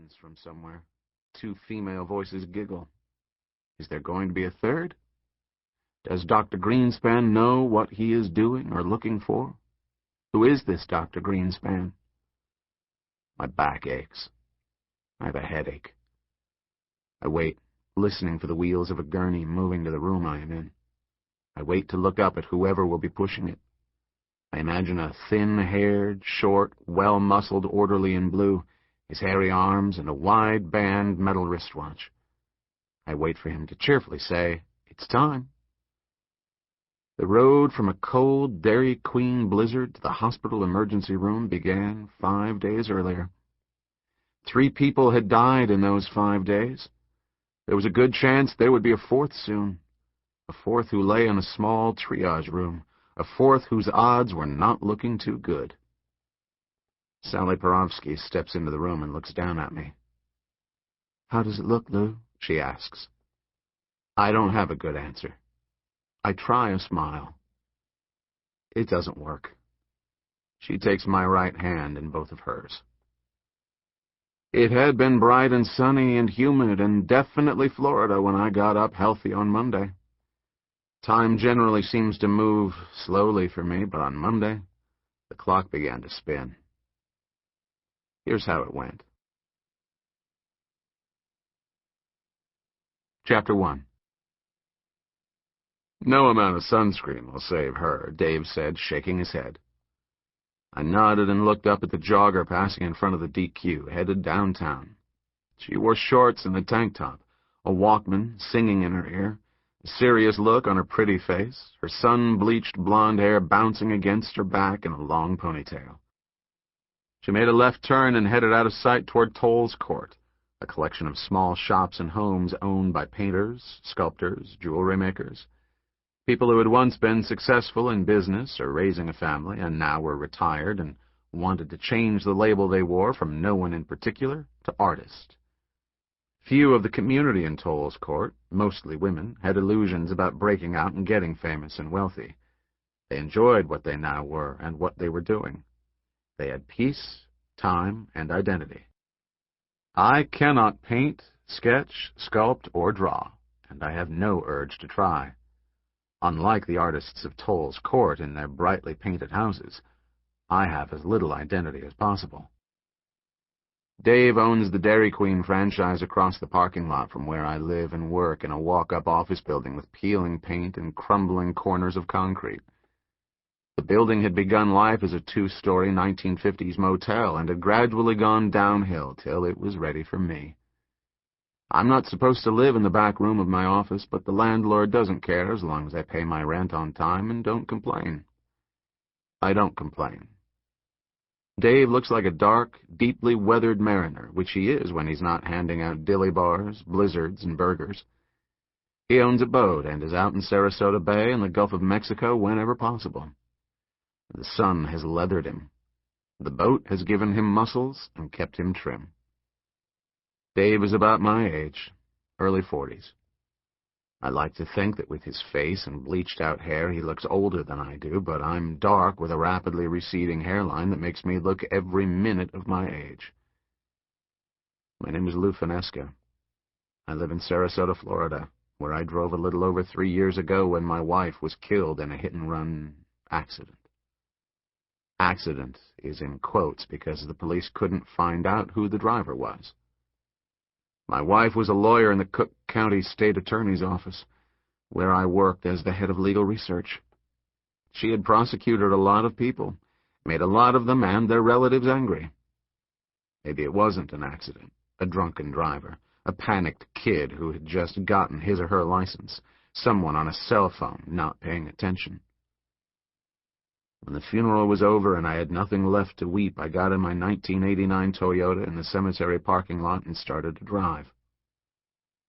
screams from somewhere. 2 female voices giggle. Is there going to be a third? Does Dr. Greenspan know what he is doing or looking for? Who is this Dr. Greenspan? My back aches. I have a headache. I wait, listening for the wheels of a gurney moving to the room I am in. I wait to look up at whoever will be pushing it. I imagine a thin-haired, short, well-muscled orderly in blue, his hairy arms and a wide-band metal wristwatch. I wait for him to cheerfully say, "It's time." The road from a cold Dairy Queen blizzard to the hospital emergency room began 5 days earlier. 3 people had died in those 5 days. There was a good chance there would be a 4th soon. A 4th who lay in a small triage room. A 4th whose odds were not looking too good. Sally Perovsky steps into the room and looks down at me. "How does it look, Lew?" she asks. I don't have a good answer. I try a smile. It doesn't work. She takes my right hand in both of hers. It had been bright and sunny and humid and definitely Florida when I got up healthy on Monday. Time generally seems to move slowly for me, but on Monday, the clock began to spin. Here's how it went. Chapter 1. No amount of sunscreen will save her, Dave said, shaking his head. I nodded and looked up at the jogger passing in front of the DQ, headed downtown. She wore shorts and a tank top, a Walkman singing in her ear, a serious look on her pretty face, her sun-bleached blonde hair bouncing against her back in a long ponytail. She made a left turn and headed out of sight toward Toll's Court, a collection of small shops and homes owned by painters, sculptors, jewelry makers, people who had once been successful in business or raising a family and now were retired and wanted to change the label they wore from no one in particular to artist. Few of the community in Toll's Court, mostly women, had illusions about breaking out and getting famous and wealthy. They enjoyed what they now were and what they were doing. They had peace, time, and identity. I cannot paint, sketch, sculpt, or draw, and I have no urge to try. Unlike the artists of Toll's Court in their brightly painted houses, I have as little identity as possible. Dave owns the Dairy Queen franchise across the parking lot from where I live and work in a walk-up office building with peeling paint and crumbling corners of concrete. The building had begun life as a 2-story 1950s motel and had gradually gone downhill till it was ready for me. I'm not supposed to live in the back room of my office, but the landlord doesn't care as long as I pay my rent on time and don't complain. I don't complain. Dave looks like a dark, deeply weathered mariner, which he is when he's not handing out dilly bars, blizzards, and burgers. He owns a boat and is out in Sarasota Bay and the Gulf of Mexico whenever possible. The sun has leathered him. The boat has given him muscles and kept him trim. Dave is about my age, early 40s. I like to think that with his face and bleached-out hair he looks older than I do, but I'm dark with a rapidly receding hairline that makes me look every minute of my age. My name is Lew Fonesca. I live in Sarasota, Florida, where I drove a little over 3 years ago when my wife was killed in a hit-and-run accident. Accident is in quotes because the police couldn't find out who the driver was. My wife was a lawyer in the Cook County State Attorney's Office, where I worked as the head of legal research. She had prosecuted a lot of people, made a lot of them and their relatives angry. Maybe it wasn't an accident, a drunken driver, a panicked kid who had just gotten his or her license, someone on a cell phone not paying attention. When the funeral was over and I had nothing left to weep, I got in my 1989 Toyota in the cemetery parking lot and started to drive.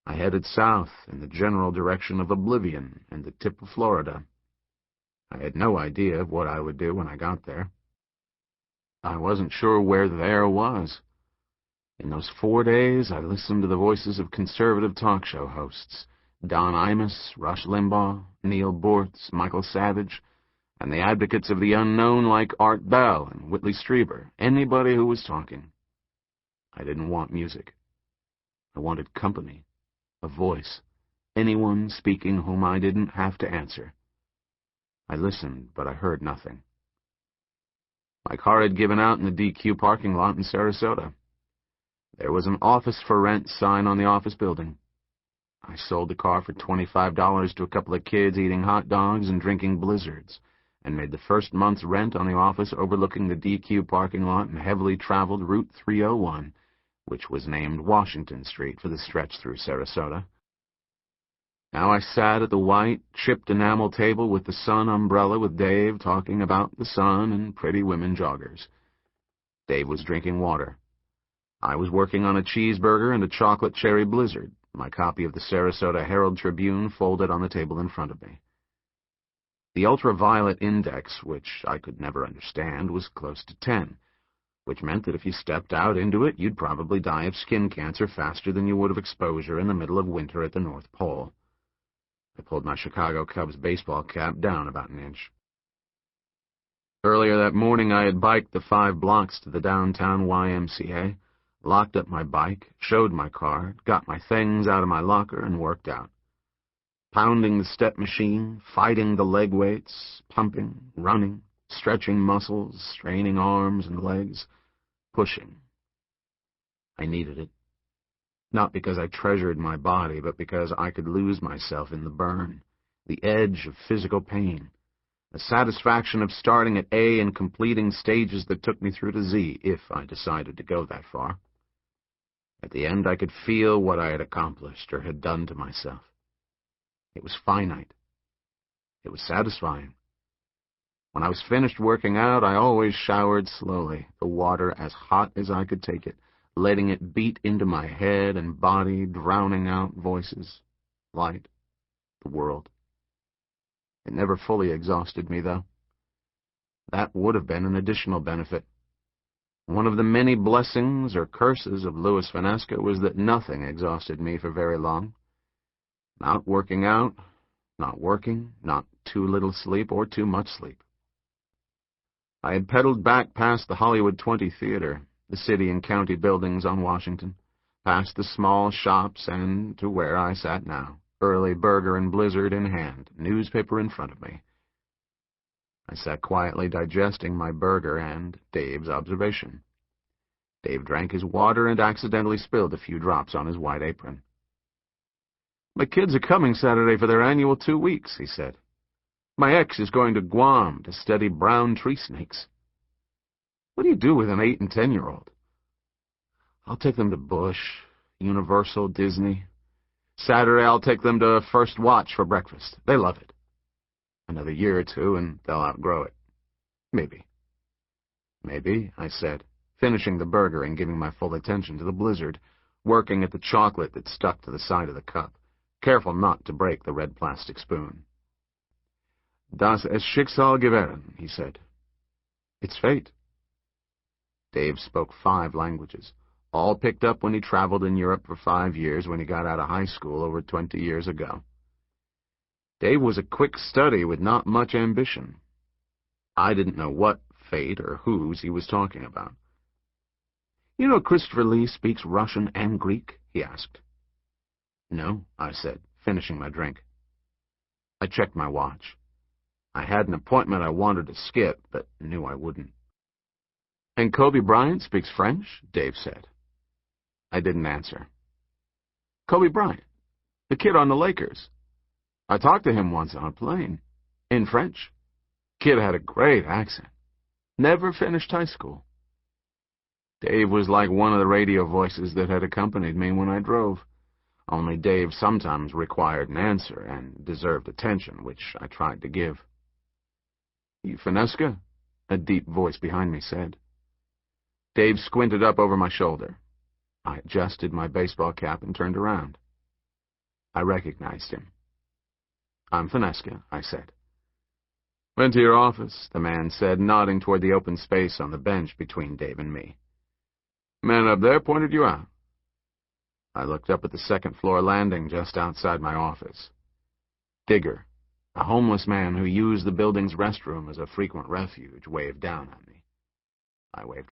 I headed south in the general direction of oblivion and the tip of Florida. I had no idea of what I would do when I got there. I wasn't sure where there was. In those 4 days, I listened to the voices of conservative talk show hosts, Don Imus, Rush Limbaugh, Neil Bortz, Michael Savage, and the advocates of the unknown like Art Bell and Whitley Strieber, anybody who was talking. I didn't want music. I wanted company, a voice, anyone speaking whom I didn't have to answer. I listened, but I heard nothing. My car had given out in the DQ parking lot in Sarasota. There was an office for rent sign on the office building. I sold the car for $25 to a couple of kids eating hot dogs and drinking blizzards, and made the first month's rent on the office overlooking the DQ parking lot and heavily traveled Route 301, which was named Washington Street for the stretch through Sarasota. Now I sat at the white, chipped enamel table with the sun umbrella with Dave, talking about the sun and pretty women joggers. Dave was drinking water. I was working on a cheeseburger and a chocolate cherry blizzard, my copy of the Sarasota Herald-Tribune folded on the table in front of me. The ultraviolet index, which I could never understand, was close to 10, which meant that if you stepped out into it, you'd probably die of skin cancer faster than you would of exposure in the middle of winter at the North Pole. I pulled my Chicago Cubs baseball cap down about an inch. Earlier that morning, I had biked the 5 blocks to the downtown YMCA, locked up my bike, showed my card, got my things out of my locker, and worked out. Pounding the step machine, fighting the leg weights, pumping, running, stretching muscles, straining arms and legs, pushing. I needed it. Not because I treasured my body, but because I could lose myself in the burn, the edge of physical pain, the satisfaction of starting at A and completing stages that took me through to Z, if I decided to go that far. At the end, I could feel what I had accomplished or had done to myself. It was finite. It was satisfying. When I was finished working out, I always showered slowly, the water as hot as I could take it, letting it beat into my head and body, drowning out voices, light, the world. It never fully exhausted me, though. That would have been an additional benefit. One of the many blessings or curses of Lew Fonesca was that nothing exhausted me for very long. Not working out, not working, not too little sleep or too much sleep. I had pedaled back past the Hollywood 20 Theater, the city and county buildings on Washington, past the small shops and to where I sat now, early burger and blizzard in hand, newspaper in front of me. I sat quietly digesting my burger and Dave's observation. Dave drank his water and accidentally spilled a few drops on his white apron. "My kids are coming Saturday for their annual 2 weeks," he said. "My ex is going to Guam to study brown tree snakes." "What do you do with an 8- and 10-year-old? "I'll take them to Busch, Universal, Disney. Saturday I'll take them to First Watch for breakfast. They love it. Another year or two and they'll outgrow it. Maybe." "Maybe," I said, finishing the burger and giving my full attention to the blizzard, working at the chocolate that stuck to the side of the cup, careful not to break the red plastic spoon. "Das ist Schicksal gewesen," he said. "It's fate." Dave spoke 5 languages, all picked up when he traveled in Europe for 5 years when he got out of high school over 20 years ago. Dave was a quick study with not much ambition. I didn't know what fate or whose he was talking about. "You know Christopher Lee speaks Russian and Greek?" he asked. "No," I said, finishing my drink. I checked my watch. I had an appointment I wanted to skip, but knew I wouldn't. "And Kobe Bryant speaks French?" Dave said. I didn't answer. "Kobe Bryant, the kid on the Lakers. I talked to him once on a plane, in French. Kid had a great accent. Never finished high school." Dave was like one of the radio voices that had accompanied me when I drove. Only Dave sometimes required an answer and deserved attention, which I tried to give. "You Fonesca?" a deep voice behind me said. Dave squinted up over my shoulder. I adjusted my baseball cap and turned around. I recognized him. "I'm Fonesca," I said. "Went to your office," the man said, nodding toward the open space on the bench between Dave and me. "Man up there pointed you out." I looked up at the second-floor landing just outside my office. Digger, a homeless man who used the building's restroom as a frequent refuge, waved down at me. I waved